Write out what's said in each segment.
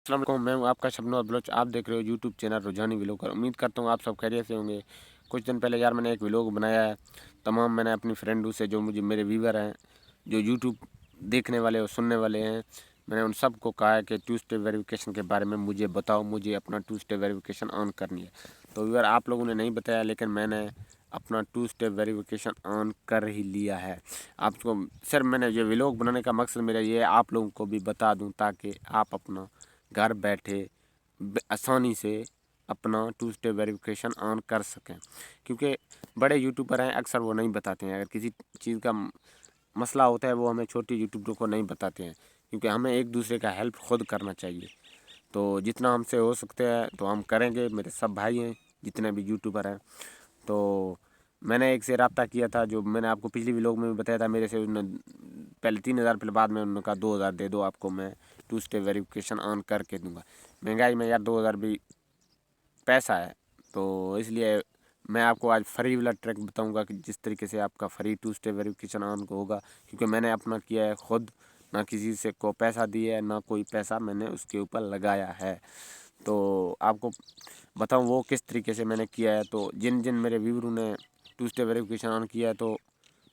अस्सलाम वालेकुम, मैं हूं आपका शबनम बलोच। आप देख रहे हो यूट्यूब चैनल रुझानी व्लॉगर। उम्मीद करता हूं आप सब खैरियत से होंगे। कुछ दिन पहले यार मैंने एक व्लॉग बनाया है। मैंने अपनी फ्रेंडों से, जो मुझे मेरे व्यूवर हैं, जो यूट्यूब देखने वाले और सुनने वाले हैं, मैंने उन सब को कहा है कि टू स्टेप वेरिफिकेशन के बारे में मुझे बताओ, मुझे अपना टू स्टेप वेरिफिकेशन ऑन करनी है। तो व्यूवर, आप लोगों ने नहीं बताया, लेकिन मैंने अपना टू स्टेप वेरिफिकेशन ऑन कर ही लिया है। आपको सर, मैंने ये व्लॉग बनाने का मकसद मेरा ये है, आप लोगों को भी बता दूं ताकि आप अपना घर बैठे आसानी से अपना टू स्टेप वेरिफिकेशन ऑन कर सकें। क्योंकि बड़े यूट्यूबर हैं, अक्सर वो नहीं बताते हैं। अगर किसी चीज़ का मसला होता है, वो हमें छोटे यूट्यूबर को नहीं बताते हैं, क्योंकि हमें एक दूसरे का हेल्प खुद करना चाहिए। तो जितना हमसे हो सकता है तो हम करेंगे। मेरे सब भाई हैं जितने भी यूट्यूबर हैं। तो मैंने एक से रब्ता किया था, जो मैंने आपको पिछली व्लॉग में भी बताया था। मेरे से उन्होंने पहले 3,000, फिर बाद में उन्होंने कहा 2,000 दे दो, आपको मैं टू स्टेप वेरिफिकेशन ऑन करके दूंगा। महंगाई में यार 2,000 भी पैसा है। तो इसलिए मैं आपको आज फ्री वाला ट्रैक बताऊंगा कि जिस तरीके से आपका free two step verification on होगा। क्योंकि मैंने अपना किया है खुद, ना किसी से को पैसा दिया है, ना कोई पैसा मैंने उसके ऊपर लगाया है। तो आपको बताऊं वो किस तरीके से मैंने किया है। तो जिन जिन मेरे व्यूअरों ने टू स्टेप वेरिफिकेशन ऑन किया है तो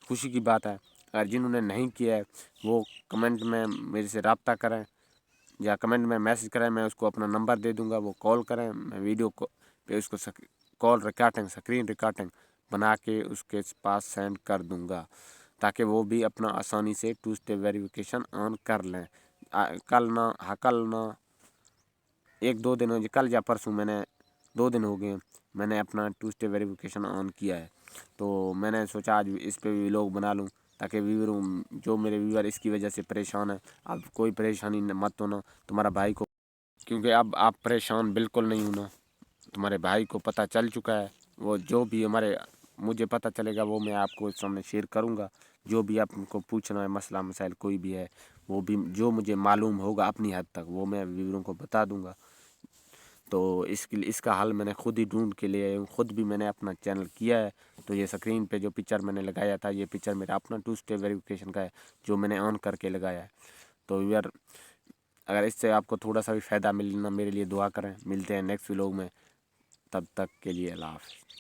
खुशी की बात है। अगर जिन्होंने नहीं किया है वो कमेंट में मेरे से रब्ता करें या कमेंट में मैसेज करें। मैं उसको अपना नंबर दे दूंगा, वो कॉल करें। मैं वीडियो को पे उसको कॉल रिकॉर्डिंग, स्क्रीन रिकॉर्डिंग बना के उसके पास सेंड कर दूंगा, ताकि वो भी अपना आसानी से टू स्टेप वेरिफिकेशन ऑन कर लें। कल ना 1-2 दिन हो, कल या परसों, मैंने 2 दिन हो गए मैंने अपना टू स्टेप वेरिफिकेशन ऑन किया है। तो मैंने सोचा आज इस पे भी व्लॉग बना लूँ, ताकि व्यूवर, जो मेरे व्यूवर इसकी वजह से परेशान है, अब कोई परेशानी मत होना तुम्हारा भाई को। क्योंकि अब आप परेशान बिल्कुल नहीं होना, तुम्हारे भाई को पता चल चुका है। वो जो भी मुझे पता चलेगा वो मैं आपको इस सामने शेयर करूंगा। जो भी आपको पूछना है, मसला मसाइल कोई भी है, वो भी जो मुझे मालूम होगा अपनी हद तक, वो मैं व्यूवरों को बता दूंगा। तो इसका हल मैंने खुद ही ढूंढ के लिए खुद भी मैंने अपना चैनल किया है। तो ये स्क्रीन पे जो पिक्चर मैंने लगाया था, ये पिक्चर मेरा अपना टू स्टेप वेरिफिकेशन का है, जो मैंने ऑन करके लगाया है। तो यार, अगर इससे आपको थोड़ा सा भी फ़ायदा मिलना, मेरे लिए दुआ करें। मिलते हैं नेक्स्ट व्लॉग में, तब तक के लिए अल्लाह हाफ़िज़।